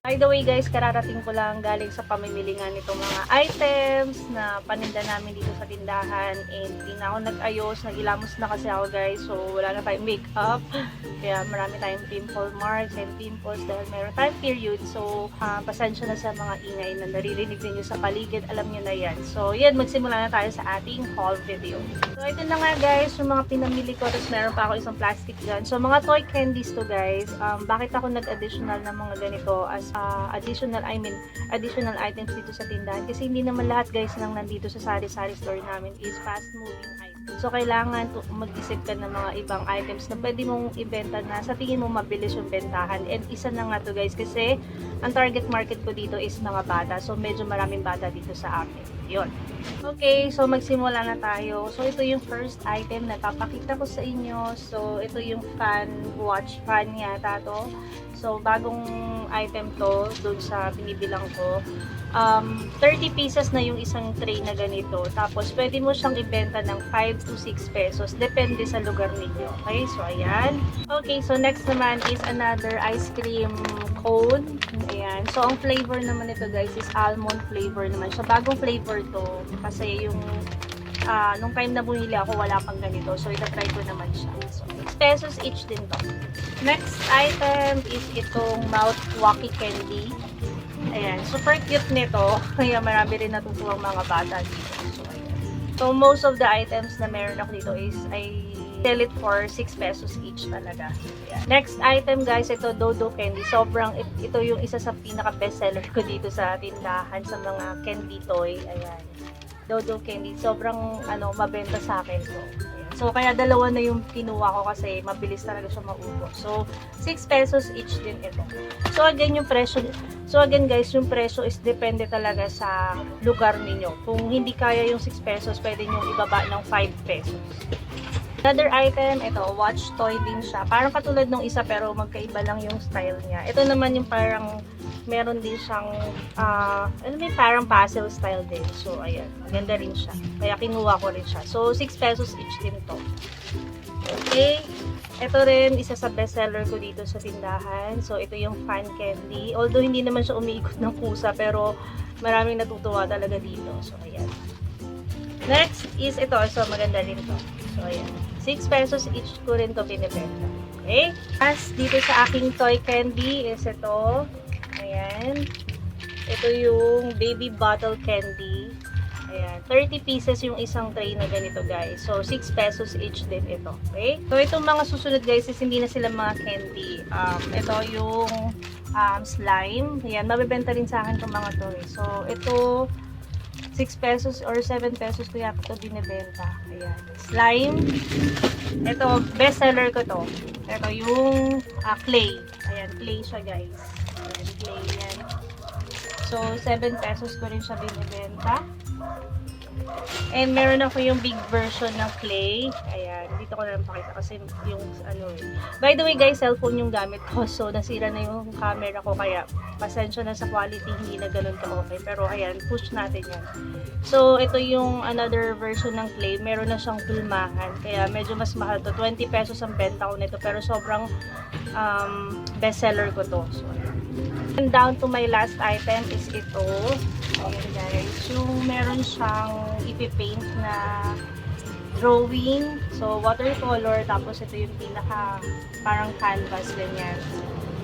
By the way guys, kararating ko lang galing sa pamimili nga nitong mga items na paninda namin dito sa tindahan. And hindi na ako nag-ayos, nag-ilamos na kasi ako guys. So wala na tayong makeup. Kaya marami tayong pimple marks and pimples dahil meron tayong period. So pasensya na sa mga ingay na naririnig ninyo sa paligid. Alam nyo na yan. So yan, magsimula na tayo sa ating haul video. So ito na nga guys, yung mga pinamili ko. Tapos meron pa ako isang plastic gun. So mga toy candies to guys. Bakit ako nag-additional ng mga ganito as additional items dito sa tindahan? Kasi hindi naman lahat guys nang nandito sa sari-sari store namin is fast moving items. So kailangan mag-isip ka ng mga ibang items na pwede mong ibenta na sa tingin mo mabilis yung bentahan. And isa na nga to guys kasi ang target market ko dito is mga bata. So medyo maraming bata dito sa akin. Yun. Okay, so magsimula na tayo. So ito yung first item na papakita ko sa inyo. So ito yung watch fan yata to. So bagong item to dun sa binibilang ko. 30 pieces na yung isang tray na ganito. Tapos pwede mo siyang ibenta ng 5 to 6 pesos. Depende sa lugar ninyo. Okay, so ayan. Okay, so next naman is another ice cream cone. Ayan. So ang flavor naman ito guys is almond flavor naman. So bagong flavor to. Kasi yung nung time na bumili ako wala pang ganito. So itatry ko naman siya. So 6 pesos each din to. Next item is itong mouth wacky candy. Ayan, super cute nito. Kaya marami rin natutuwang mga bata dito. So, ayan. So, most of the items na meron ako dito is I sell it for 6 pesos each talaga. Ayan. Next item guys, ito Dodo candy. Ito yung isa sa pinaka best seller ko dito sa tindahan sa mga candy toy. Ayan. Dodo candy. Sobrang mabenta sa akin to. Ayan. So, kaya dalawa na yung kinuha ko kasi mabilis talaga siya maubos. So, 6 pesos each din ito. So, again, guys, yung presyo is depende talaga sa lugar ninyo. Kung hindi kaya yung 6 pesos, pwede nyo ibaba ng 5 pesos. Another item, ito, watch toy din siya. Parang katulad ng isa pero magkaiba lang yung style niya. Ito naman yung parang meron din siyang parang puzzle style din. So, ayan. Maganda rin siya. Kaya kinuha ko rin siya. So, 6 pesos each din to. Okay. Ito rin, isa sa bestseller ko dito sa tindahan. So, ito yung fan candy. Although, hindi naman siya umiikot ng kusa, pero maraming natutuwa talaga dito. So, ayan. Next is ito. So, maganda rin to. So, ayan. 6 pesos each ko rin to binibenta. Okay? As dito sa aking toy candy is ito. Ayan. Ito yung baby bottle candy. Ayan. 30 pieces yung isang tray na ganito guys. So, 6 pesos each din ito. Okay? So, itong mga susunod guys is hindi na sila mga candy. Ito yung slime. Ayan. Mabibenta rin sa akin itong mga to. So, ito 6 pesos or 7 pesos ko yata ito binibenta. Ayan. Slime. Ito, best seller ko to. Ito yung clay. Ayan. Clay siya guys. Ayan. Clay yan. So, 7 pesos ko rin siya binibenta. And meron ako yung big version ng clay. Ayan, dito ko na lang pakita kasi yung By the way guys, cellphone yung gamit ko. So, nasira na yung camera ko. Kaya, pasensya na sa quality. Hindi na ganun ka-okay. Pero, ayan, push natin yan. So, ito yung another version ng clay. Meron na siyang pulmahan. Kaya, medyo mas mahal to. 20 pesos ang benta ko nito. Pero, sobrang best seller ko to. So, ayan. And down to my last item is ito. Ayan guys, yung meron siyang ipipaint na drawing. So, watercolor. Tapos ito yung pinaka parang canvas, ganyan.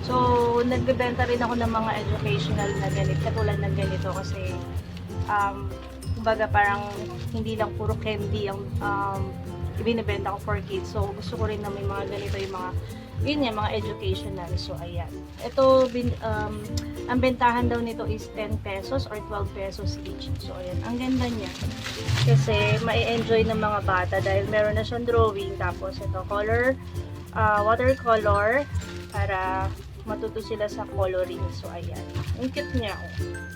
So, nagbebenta rin ako ng mga educational na ganito. Katulad ng ganito kasi kumbaga parang hindi lang puro candy ang ibinibenta ko for kids. So, gusto ko rin na may mga ganito yung mga yun yan, mga educational. So, ayan. Ito, ang bentahan daw nito is 10 pesos or 12 pesos each. So, ayan. Ang ganda niya. Kasi, mai-enjoy ng mga bata dahil meron na siyang drawing. Tapos, ito, watercolor para matuto sila sa coloring. So, ayan. Ang cute niya, oh.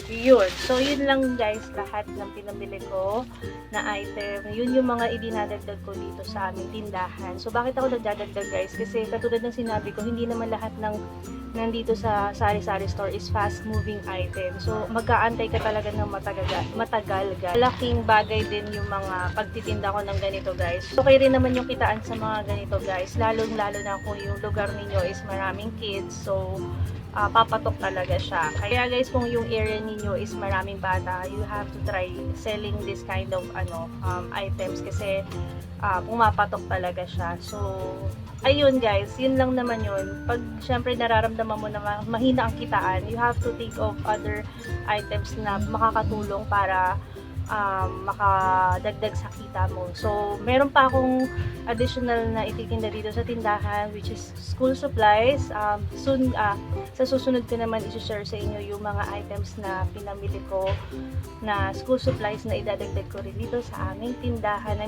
Yun. So, yun lang guys, lahat ng pinamili ko na item. Yun yung mga idinadagdag ko dito sa aming tindahan. So, bakit ako nagdadagdag guys? Kasi katulad ng sinabi ko, hindi naman lahat ng nandito sa sari-sari store is fast-moving item. So, magkaantay ka talaga ng matagal. Malaking bagay din yung mga pagtitinda ko ng ganito guys. So, okay rin naman yung kitaan sa mga ganito guys. Lalong-lalo na kung yung lugar ninyo is maraming kids. So, papatok talaga siya. Kaya guys, kung yung area ninyo is maraming bata, you have to try selling this kind of items kasi pumapatok talaga siya. So, ayun guys, yun lang naman yun. Pag syempre nararamdaman mo na mahina ang kitaan, you have to think of other items na makakatulong para makadagdag sa kita mo. So, meron pa akong additional na ititinda dito sa tindahan, which is school supplies. Sa susunod ko naman i-share sa inyo yung mga items na pinamili ko na school supplies na idadagdag ko rin dito sa aming tindahan.